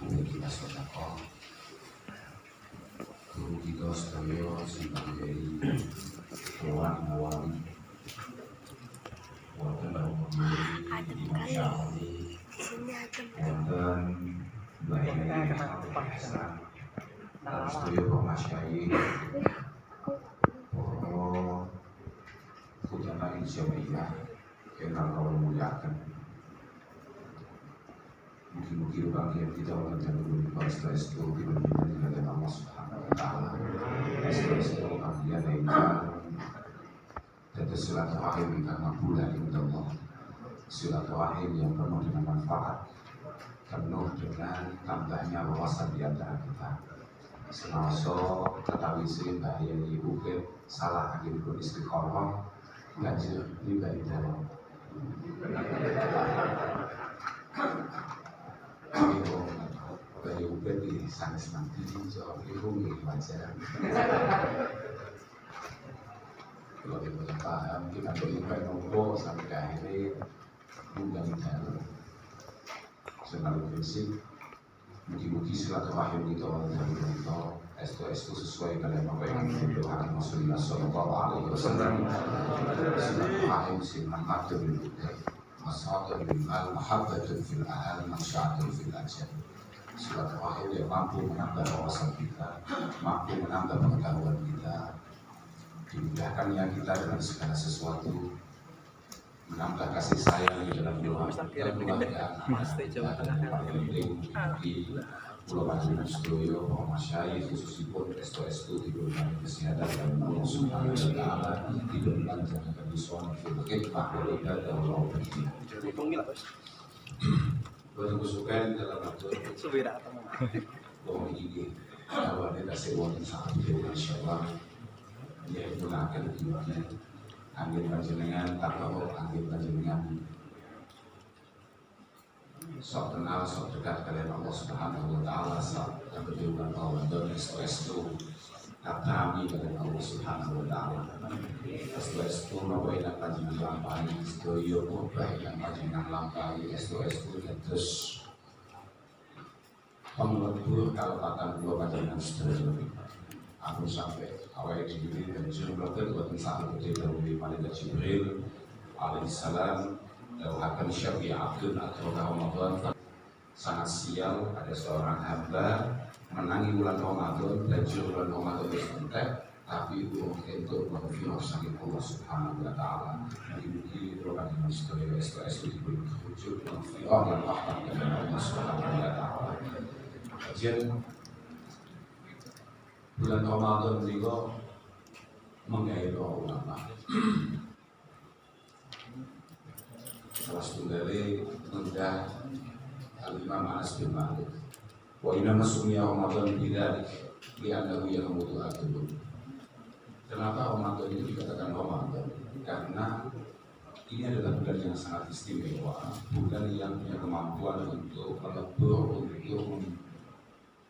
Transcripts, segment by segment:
kita sedekah. Guru kita sedaya sebagai hewan awam wonten Imam Syafi'i, wonten Mbah Yai Hasan, terus sedaya para masyayikh, para ulama Insyaallah ingkang kawula muliaken. Mugi-mugi kebahagiaan kita menjadi restu diberikan oleh Allah Subhanahu wa taala. Restu kebahagiaan ingkang dados silaturahim ingkang makbulah inda Allah. Silaturahim yang penuh dengan manfaat, penuh dengan tambahnya wawasan di antara kita. Semasa ketawisi Mbah Yai Ukit salah akhiripun istiqomah banjir pribadi dalam Bayu Ukit di sanes nanti jawab ibu nggih wajar. Kalau kita paham kita beribadah nopo sampai akhirnya undang dalam senarai prinsip. Mugi-mugi silaturahim kita dari kita estu sesuai dengan apa yang didoakan Rasulullah Sallallahu Alaihi Wasallam. Silaturahim silatul lillah, masatul lillah, mahabbatun fil ahal, masyaatul fil ajal. Silaturahim yang mampu menambah wawasan kita, mampu menambah pengetahuan kita, dimudahkannya kita dengan segala sesuatu, menambah kasih sayang di dalam keluarga, dan paling penting di Pulau Panjang Studio, Pak Masyai, khususipun restu di bidang kesehatan dan Allah Subhanahu wa taala di bidang jaga kebusuhan fikih makhluk dan Allah begini. Berkesukaan dalam waktu ini awalnya kasih wonten sangat jauh insyaallah yaitu akan diuji angin panjenengan takwa angin panjenengan sok kenal sok dekat kalian Allah Subhanahu wa taala sok kebetulan Ramadan estu kami kalian Allah Subhanahu wa taala estu napa enak panjenengan lampahi sedaya obah yang panjenengan lampahi estu terus pemlebur kalepatan kula panjenengan sedaya aku sampai awal Jibril dan Jibril buat saat itu dari Malaikat Jibril alaihissalam akan syafi abdun atau Ramadan sangat sial ada seorang hamba menangi bulan Ramadan dan bulan Ramadan itu sebentar tapi untuk menghafal sakit Allah Subhanahu wa taala mungkin program ini sebagai SOS diberi wujud menghafal dan rahmat dari Allah Subhanahu wa taala. Kajian bulan Ramadan juga menggait ulama. Salah satunya mendah Al-Imam Anas bin Malik. Wa inna masumya Ramadan bidzalik li'annahu yamutu akbar. Kenapa Ramadan itu dikatakan Ramadan? Karena ini adalah bulan yang sangat istimewa, bulan yang punya kemampuan untuk melebur, untuk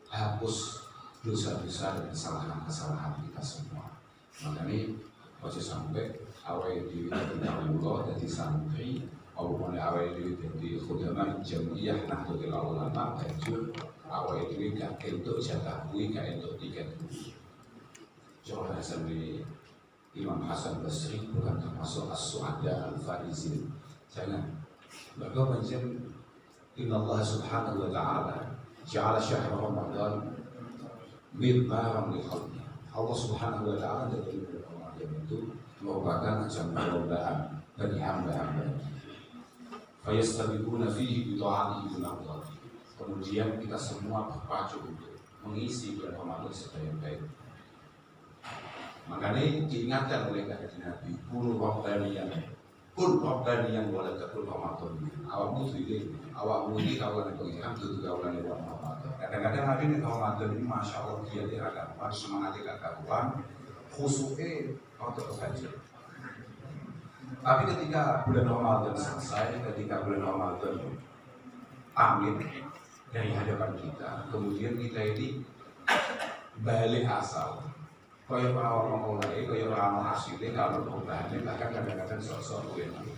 menghapus dosa-dosa dan kesalahan kita semua. Makanya ojo sampai awal diri kita dulu dari santri, maupun awal diri dari khudamah jamiah Nahdlatul Ulama, baju awal diri gak untuk jatah bui, gak untuk tiket bui. Coba sampai Imam Hasan Basri bukan termasuk as-su'ada al-faizin. Jangan. Maka macam Inna Allah Subhanahu wa taala ja'ala syahr Ramadan mirbaran li khalqi. Allah Subhanahu wa taala dari bulan Ramadan itu merupakan ajang perlombaan bagi hamba-hamba. Fayastabiquna fihi bi ta'atihi bil afdal. Kemudian kita semua berpacu untuk mengisi bulan Ramadan sebaik-baik. Makanya diingatkan oleh Kanjeng Nabi, kun rabbaniyan wala takun Ramadan. Awakmu ini, awakmu ini kawan pengiran itu kawan Ramadan. Kadang-kadang Nabi ini Ramadan ini masya Allah dia gampang, semangatnya gampang, khususnya waktu kebajikan. Tapi ketika bulan Ramadan selesai, ketika bulan Ramadan amin dari hadapan kita, kemudian kita ini balik asal. Kaya orang mulai, kaya orang hasilnya kalau perubahannya bahkan kadang-kadang sok-sok gue nanti.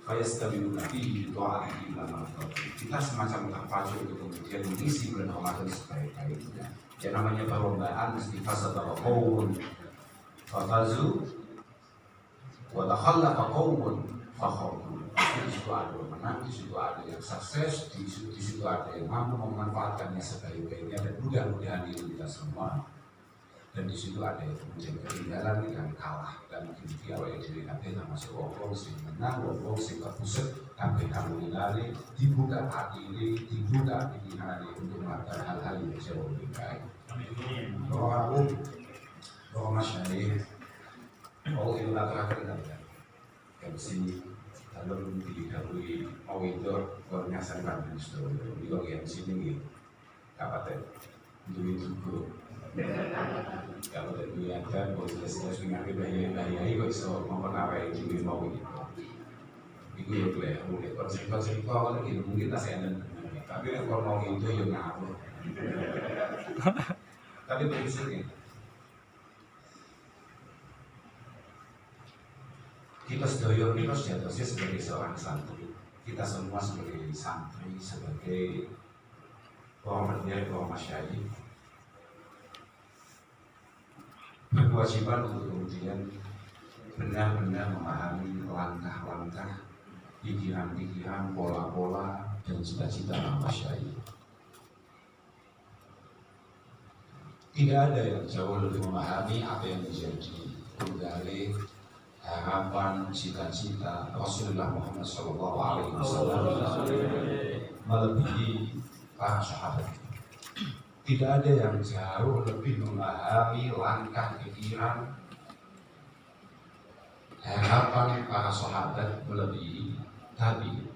Kaya stabil nanti itu ahli dalam kita kita semacam terpacu untuk kemudian mengisi bulan Ramadan sebaik-baiknya. Yang namanya perlombaan mesti fasadaqa qaumun fafazu wa takhallafa qaumun fakharu. Di situ ada yang menang, di situ ada yang sukses, di situ ada yang mampu memanfaatkannya sebaik-baiknya, dan mudah-mudahan itu kita semua. Dan di situ ada yang kemudian ketinggalan yang kalah, dan mungkin awal yang diri nanti termasuk wong sing menang, wong sing kepusat sampai kamu nilai dibuka hati ini, dibuka pikiran ini untuk melakukan hal-hal yang jauh lebih baik. Bahwa masyarakat, ilmu terakhir dari sini lalu didahului mau itu bernyasakan di bagian sini kapaten itu guru. Kalau tadi ada proses mengalir bahaya kok bisa mempernapai juga mau itu. Itu ya boleh, mungkin konsep awal lagi mungkin tak saya tapi kalau mau itu yang ngawur. Tapi prinsipnya kita sedaya kita sejatinya sebagai seorang santri, kita semua sebagai santri, sebagai orang berdiri, orang masyayikh berkewajiban untuk kemudian benar-benar memahami langkah-langkah, pikiran-pikiran, pola-pola, dan cita-cita masyayikh. Tidak ada yang jauh lebih memahami apa yang menjadi penggali harapan, cita-cita Rasulullah Muhammad SAW melebihi para sahabat. Tidak ada yang jauh lebih memahami langkah pikiran harapan para sahabat melebihi tabi'in.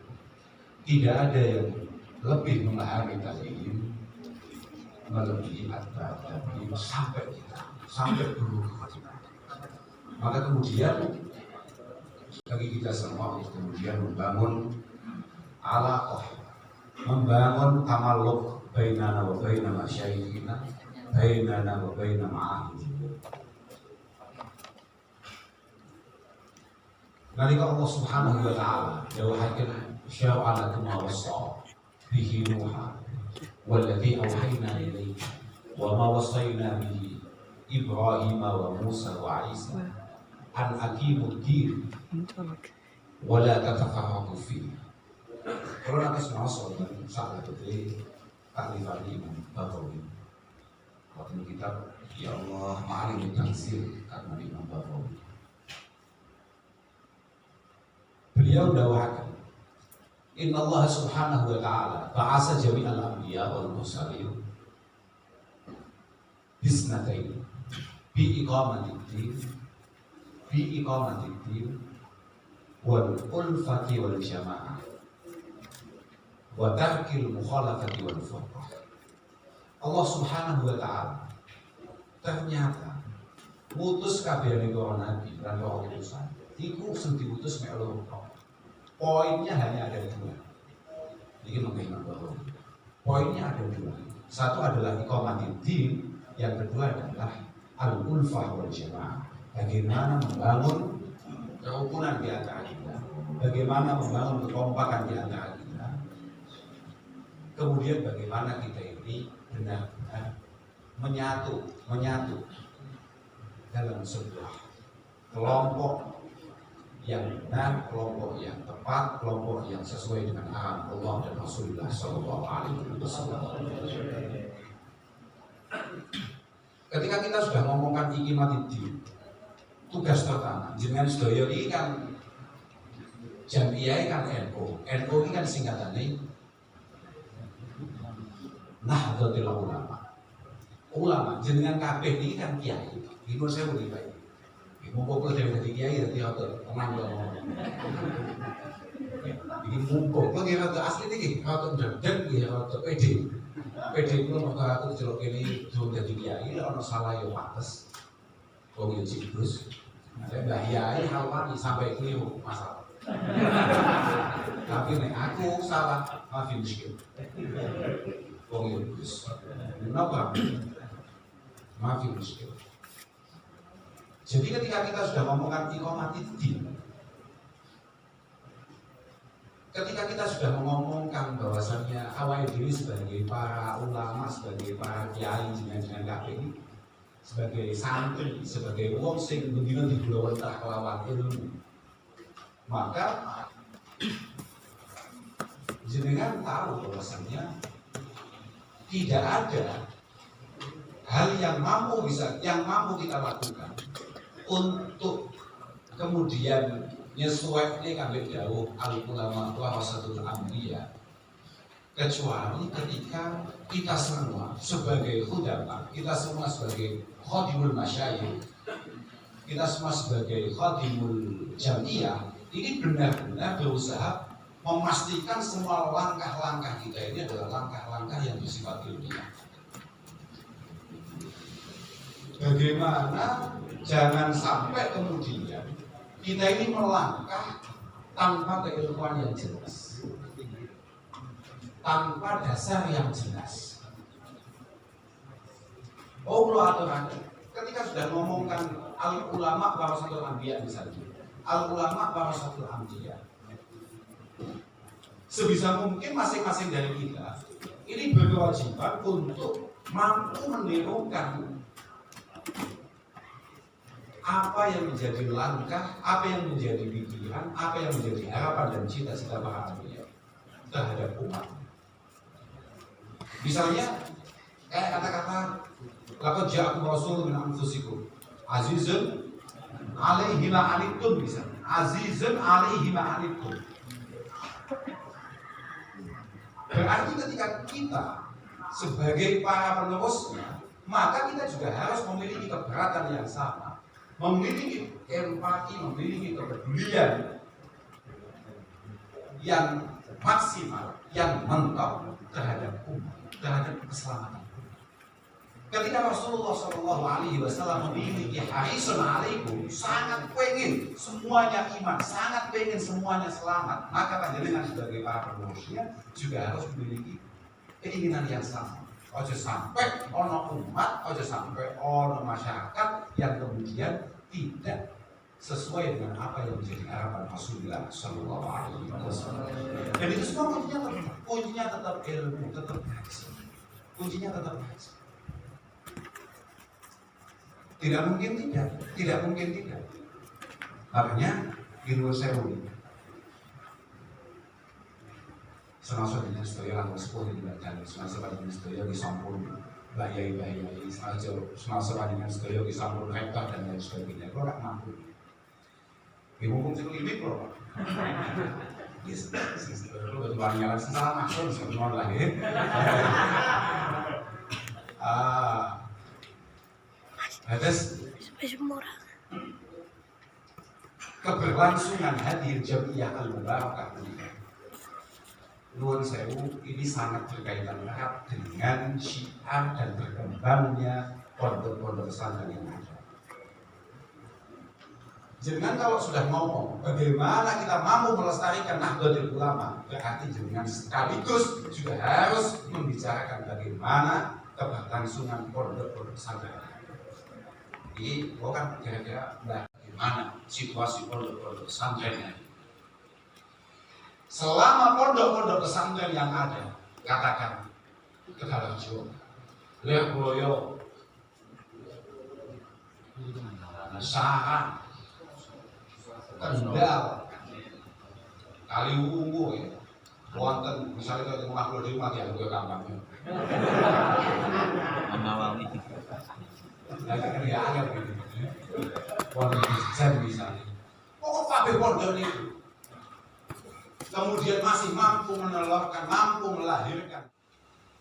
Tidak ada yang lebih memahami tabi'in melebihi tabi'in sampai kita, sampai guru kita. Maka kemudian bagi kita semua kemudian membangun alaqah, membangun tamalluq bainana wa baina masyayikhina, bainana wa baina ma'ahidina. Nalika Allah Subhanahu wa ta'ala dawuhaken syara'a lakum ma wassa bihi Nuha walladzi awhayna ilayka wa ma wassayna bihi Ibrahim wa Musa wa Isa an aqimud din wa la tatafarraqu fihi. Kalau nanti semua soal saat itu taklifan Imam Bawawi waktu kitab Ya Allah Ma'alim Tangsir karena Imam Bawawi beliau dawakan Inna Allah Subhanahu wa ta'ala ba'asa jami'al anbiya wal mursalin bisnatain bi iqamatid din wal ulfati wal jamaah wa tarkil mukhalafati wal furqah. Allah Subhanahu wa ta'ala ternyata mutus kabehane para nabi lan para utusan iku sing diutus mek loro. Poinnya hanya ada dua. Ini mengenai bahwa poinnya ada dua. Satu adalah iqamatiddin, yang kedua adalah al-ulfah wal jamaah. Bagaimana membangun kerukunan di antara kita, bagaimana membangun kekompakan di antara kita. Kemudian bagaimana kita ini benar-benar menyatu dalam sebuah kelompok yang benar, kelompok yang tepat, kelompok yang sesuai dengan arahan Allah dan Rasulullah SAW. Ketika kita sudah ngomongkan iqamatiddin, tugas pertama jenengan sedaya iki kan Jamiyah kan NU ini kan singkatannya Nahdlatul Ulama jenengan kabeh ini kan kiai. Iku saya boleh baik. Iku mumpung dhewe dadi kiai dadi hotel tenang lho. Iki mumpung kok kira asli iki hotel dan iki hotel PD kulo mok aku jelok kene durung dadi kiai lek ana salah yo pantes. Wong yo cikus. Nek Mbah Yai halwani sampai keliru masalah. Tapi nek aku salah maaf miskin. Wong yo Gus. Kenapa? Maaf miskin. Jadi ketika kita sudah ngomongkan iqamatiddin, ketika kita sudah mengomongkan bahwasannya diri sebagai para ulama, sebagai para kiai dengan kabeh sebagai santri, sebagai wong sing bendina digulawentah kelawan ilmu. Maka jenengan tahu bahwasanya tidak ada hal yang mampu kita lakukan untuk kemudian nyesuaikan kambing dawuh al-ulama warasatul anbiya, kecuali ketika kita semua sebagai khudama, kita semua sebagai khadimul masyayikh, kita semua sebagai khadimul jamiah, ini benar-benar berusaha memastikan semua langkah-langkah kita ini adalah langkah-langkah yang bersifat ilmiah. Bagaimana jangan sampai kemudian kita ini melangkah tanpa keilmuan yang jelas, tanpa dasar yang jelas. Allah aturan ketika sudah ngomongkan al-ulama warasatul anbiya misalnya, al-ulama warasatul anbiya, sebisa mungkin masing-masing dari kita ini berkewajiban untuk mampu menirukan apa yang menjadi langkah, apa yang menjadi pikiran, apa yang menjadi harapan dan cita-cita para anbiya terhadap umat. Misalnya kayak kata-kata laqad ja'akum rasulun min anfusikum azizun 'alaihi ma 'anittum, misalnya azizun 'alaihi ma 'anittum. Berarti ketika kita sebagai para penerusnya, maka kita juga harus memiliki keberatan yang sama, memiliki empati, memiliki kepedulian yang maksimal, yang mentok terhadap umat, terhadap keselamatan. Ketika Rasulullah SAW memiliki harisun alaikum, sangat pengen semuanya iman, sangat pengen semuanya selamat, maka panjenengan sebagai para penerusnya juga harus memiliki keinginan yang sama. Ojo sampai ono umat, ojo sampai ono masyarakat yang kemudian tidak sesuai dengan apa yang menjadi harapan Rasulullah SAW. Dan itu semua kuncinya tetap ilmu, tetap ngaji. Kuncinya tetap ngaji. Tidak mungkin tidak. Makanya ilmu sewu ini. Semasa dengan sedaya langkah sepuluh di badan, semasa dengan sedaya disampun bayai, semasa dengan sedaya disampun rektor dan lain sebagainya. Kalau tak mampu, ibu hukum itu limit loh. Lu ketua nyala salah maksud semua lagi. Atas keberlangsungan hadir jamiah al-mubarakah ini, nuwun sewu, ini sangat berkaitan erat dengan syiar dan berkembangnya pondok-pondok pesantren yang ada. Jenengan kalau sudah ngomong bagaimana kita mampu melestarikan Nahdlatul Ulama, berarti jenengan sekaligus juga harus membicarakan bagaimana keberlangsungan pondok-pondok pesantren. Jadi, kan kira-kira bagaimana situasi pondok-pondok pesantren. Selama pondok-pondok pesantren yang ada, katakan Tegalrejo, Lirboyo, Saran, Kendal, Kaliwungu, ya, wonten misalnya kalau makhluk di rumah yang gue kampanye. Nawawi. Lagi kerjaan gitu, pondok jam misalnya. Pokok pabrik pondok itu, kemudian masih mampu menelurkan, mampu melahirkan.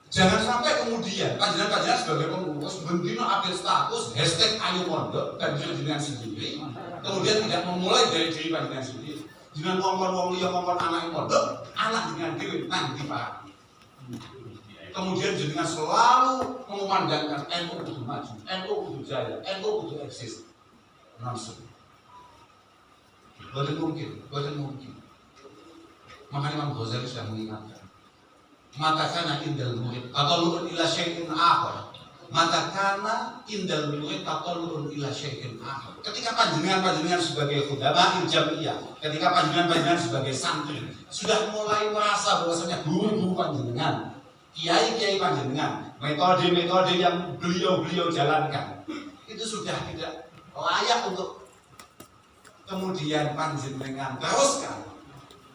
Jangan sampai kemudian kajian-kajian sebagai pengurus bendino update status hashtag ayo pondok dan dengan sendiri, kemudian tidak memulai dari diri panjenengan sendiri. Dengan ngomong wong liya ngomong anak pondok, anak dengan diri nanti Pak. Kemudian jenengan selalu memandangkan NU kudu maju, NU kudu jaya, NU kudu eksis. Langsung. Boten mungkin. Makanya Imam Ghazali sudah mengingatkan. Mata kana indal murid tatallurun ila syai'in akhar. Mata kana indal murid tatallurun ila syai'in akhar. Ketika panjenengan sebagai khudama jamiah, ketika panjenengan sebagai santri sudah mulai merasa bahwasanya guru-guru panjenengan kiai-kiai panjenengan, metode-metode yang beliau jalankan itu sudah tidak layak untuk kemudian panjenengan teruskan,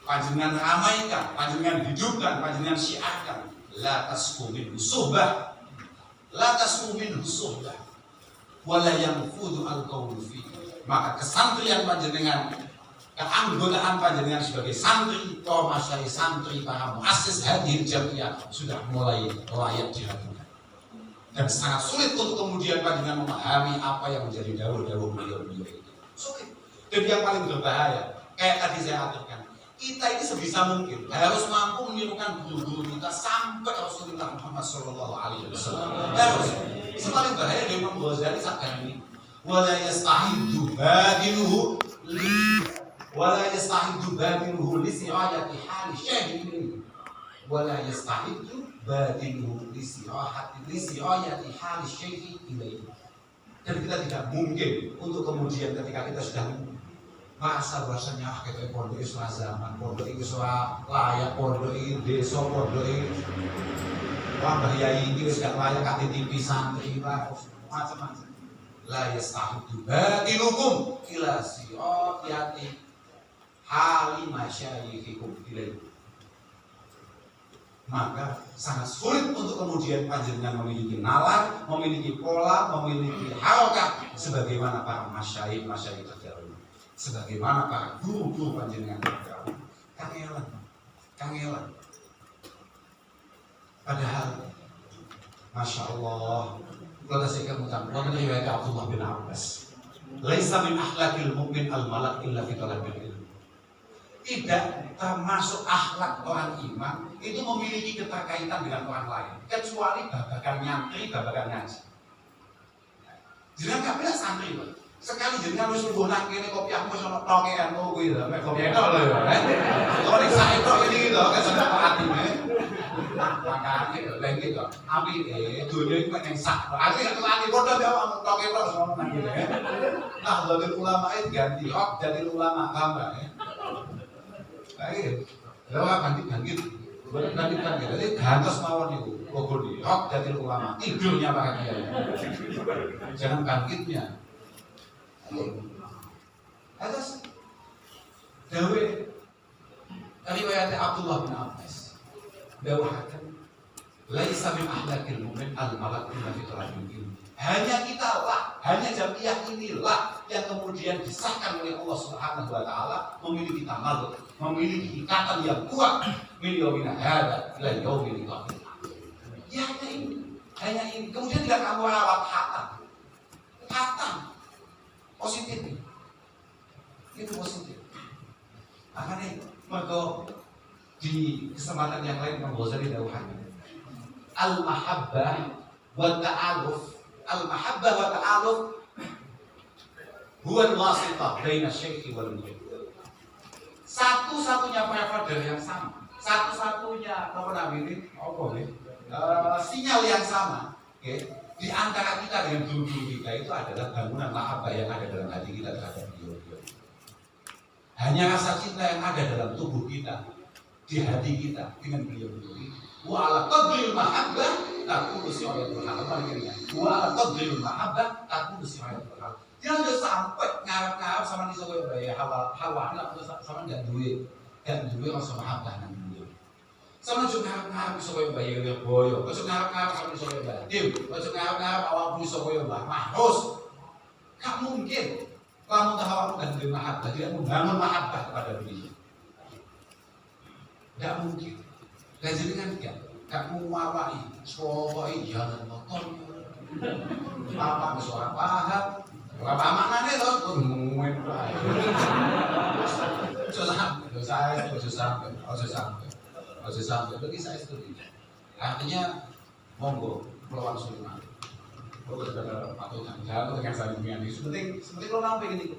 panjenengan ramaikan, panjenengan hidupkan, panjenengan syiarkan. La tasku minhu suhbah, la tasku minhu suhbah, wala yanfudu al-qawlu fi. Maka kesantrian panjenengan, keanggotaan panjenengan sebagai santri, masyayikh santri, para muassis hadhil jamiah sudah mulai layak dilakukan. Dan sangat sulit untuk kemudian panjenengan memahami apa yang menjadi dawuh-dawuh beliau itu. Sulit. Dan yang paling berbahaya, kayak tadi saya aturkan, kita ini sebisa mungkin harus mampu menirukan guru-guru kita sampai Rasulullah Muhammad SAW. Harus. Semakin bahaya dari Imam Ghazali saat ini. Wala yastahidu badinuhu li si'ayati hali syahidin. Wala yastahidu badinuhu li si'ayati hali syahidin ilaihi. Dan kita tidak mungkin untuk kemudian ketika kita sudah masa bahasanya kita pondok Islam zaman, pondok Islam layak, pondok desa, pondok wabah yai ini sudah layak kaki TV santri macam-macam. La yastahidu batinukum ila siyati hali masyayikhikum ilaihi. Maka sangat sulit untuk kemudian panjenengan memiliki nalar, memiliki pola, memiliki harokat sebagaimana para masyayikh terdahulu, sebagaimana para guru panjenengan terdahulu. Kangelan. Padahal, masya Allah, kalau saya kemudian riwayat Abdullah bin Abbas, laisa min akhlaqil mu'min al-malak illa fi talabil ilm. Tidak termasuk akhlak orang iman itu memiliki keterkaitan dengan orang lain, kecuali babagan nyantri, babagan ngaji. Jenengan kabeh santri, Pak. Sekali jenengan wis mlebu nang kene kopiahmu sono tokean kuwi lho, mek kopi itu lho ya. Kok nek sak itu iki lho kesana atine. Makane lha iki to, apike dunya iki mek sak. Aku nek lali padha ya toke tok sono nang kene. Nah, dari ulama itu ganti hak dari ulama hamba ya. Baik. Lalu bangkit. Jadi gantos mawon itu. Pokok di hak dari ulama. Tidurnya para kiai. Jangan bangkitnya. Atas dawe riwayat Abdullah bin Abbas dawahakan laisa min ahlakil mu'min al-malak illa fi talabil ilm. Hanya jamiah inilah yang kemudian disahkan oleh Allah Subhanahu wa taala memiliki tamaluk, memiliki ikatan yang kuat min yaumina hada ila yaumil qiyamah. Ya hanya ini. Kemudian tidak kamu rawat hatam positif. Itu positif. Makanya mergo di kesempatan yang lain Imam Ghazali dawuhan al-mahabbah wa ta'aluf. Al-mahabbah wa ta'aluf huwa al-wasitah baina syekhi wal murid. Satu-satunya preferensi yang sama, satu-satunya sinyal yang sama, di antara kita dengan guru-guru kita itu adalah bangunan mahabbah yang ada dalam hati kita terhadap beliau. Hanya rasa cinta yang ada dalam tubuh kita, di hati kita dengan beliau-beliau itu. Wa ala qadril mahabbah takunu si'ayatul hal. Wa ala qadril mahabbah takunu si'ayatul hal. Dia sudah sampai ngarep-ngarep sama di Sokoyo Baya hawa sama enggak duwe rasa mahabbah nang beliau. Sama juga ngarep-ngarep Sokoyo Baya boyo, ojo ngarep-ngarep sama di Sokoyo Baya. Ojo ngarep-ngarep awak di Sokoyo Baya mahus. Gak mungkin. Kamu tahu aku dan beri mahabbah, tidak membangun mahabbah kepada beliau. Tidak mungkin. Jadi kan kamu mawai, sowai jalan motor. Apa seorang paham? Apa maknanya loh? Ngomongin baik. Ojo sampai. Bagi saya setuju. Artinya monggo melawan sulman. Pokok sudah patuhan, jangan dengan saling seperti kalau nampak ini,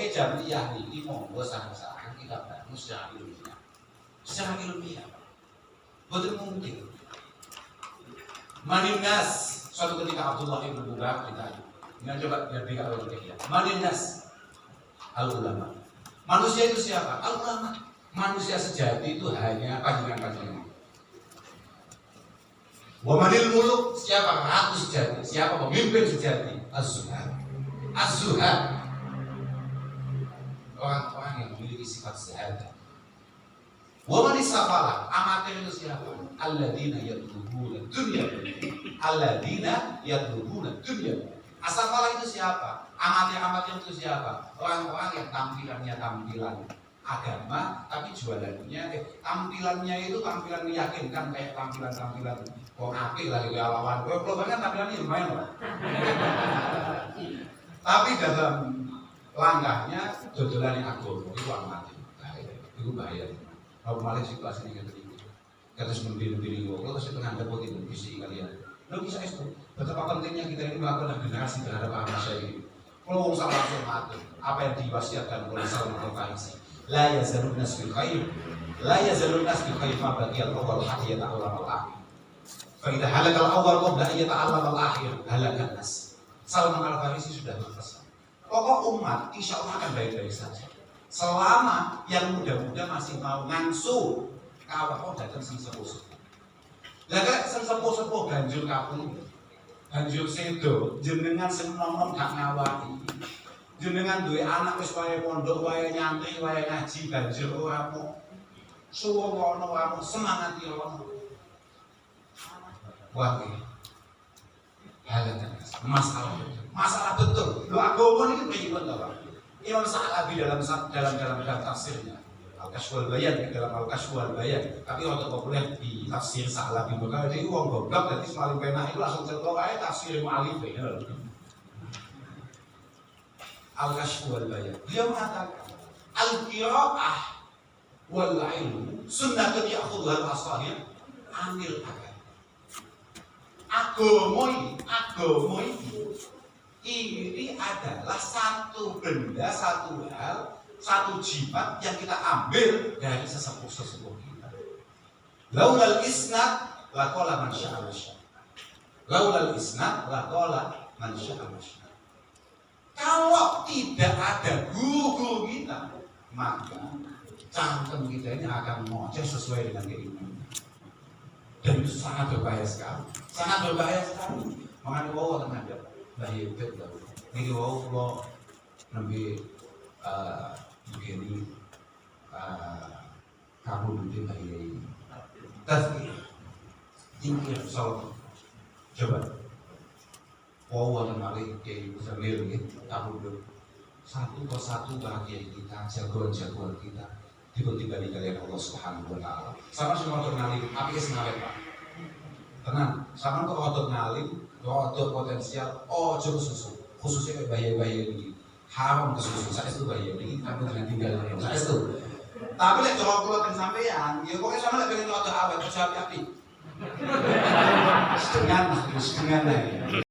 jamiah ini monggo sama-sama kita bangun secara ilmiah, betul mungkin. Maninnas suatu ketika Abdullah bin Mubarak ditanya, ini coba lihat kalau begini, Maninnas al-ulama, manusia itu siapa? Al-ulama, manusia sejati itu hanya panjenengan. Wa manil muluk, siapa ratu sejati, siapa pemimpin sejati? Az-zuhad. Az-zuhad, orang-orang yang memiliki sifat zahid. Wa man isafala, amatir itu siapa? Alladzina yatlubuna dunya. Alladzina yatlubuna dunya. Asafala itu siapa? Amatir-amatir itu siapa? Orang-orang yang tampilannya tampilan agama, tapi jualannya tampilannya itu tampilan meyakinkan, kayak tampilan-tampilan wong apik lagi lawan. Kalau banget tampilannya lumayan lah. Tapi dalam langkahnya dodolan agama itu amati. Itu bahaya. Kalau malah situasi ini gitu. Kata sembunyi-sembunyi kok terus itu nganggap kok itu visi kalian. Lo bisa itu. Betapa pentingnya kita ini melakukan generasi terhadap manusia ini. Kalau salah langsung mati, apa yang diwasiatkan oleh Salman Al-Farisi? La yazalun nas bil khair, la yazalun nas bil khair ma baqiyal awwal hatta yata'allam al-akhir. Fa idza halaka al-awwal qabla an yata'allam al-akhir, halaka nas. Salman Al-Farisi sudah berpesan. Pokok umat insya Allah akan baik-baik saja. Selama yang muda-muda masih mau ngangsu kawah datang sing sepuh-sepuh. Lah kok sing sepuh-sepuh banjur kapung, banjur sedo, jenengan sing nom-nom gak ngawaki. Jenengan duwe anak wis wae pondok, wae nyantri, wae ngaji, banjur ora mau suwung ono, ora mau semangat yo ono. Wah, masalah betul. Lo agama ini pribadi apa? Imam Sa'labi dalam tafsirnya Al-Kashf wal-Bayan, dalam Al-Kashf wal-Bayan, tapi waktu populer di tafsir Sa'labi. Maka dia uang goblok, jadi semaling penak itu langsung celok aja tafsir mu'alif ya. Al-Kashf wal-Bayan, dia mengatakan al-qira'ah wal-ilmu sunnatun ya'khudhuha al-asahir anil akal. Agama ini adalah satu benda, satu hal, satu jimat yang kita ambil dari sesepuh-sesepuh kita. Laulal isnad laqala man syaa masya. Laulal isnad laqala man syaa masya. Kalau tidak ada guru kita, maka cangkem kita ini akan ngoceh sesuai dengan keinginan. Dan itu sangat berbahaya sekali. Sangat berbahaya sekali. Makanya Allah tenang bahaya itu. Ini Allah nabi begini kamu mungkin bahaya ini. Tazkiyah, tingkir salam. Coba. Allah tenang kayak Zamir ini. Kamu dulu satu persatu bahagia kita, jagoan-jagoan kita. Tiba-tiba di kalian Allah Subhanahu Wa Taala. Sama semua terkenal apa yang sengaja Pak? Tenang, sama kok otot ngalim, otot potensial, ojo susu, khususnya bahaya-bahaya ini. Haram ke susu, saya itu bahaya ini. Kamu jangan tinggal saya itu. Tapi lek jorok kulo ten sampean, ya pokoknya sama lek pengen otot awet, ojo api-api. Setengah lah.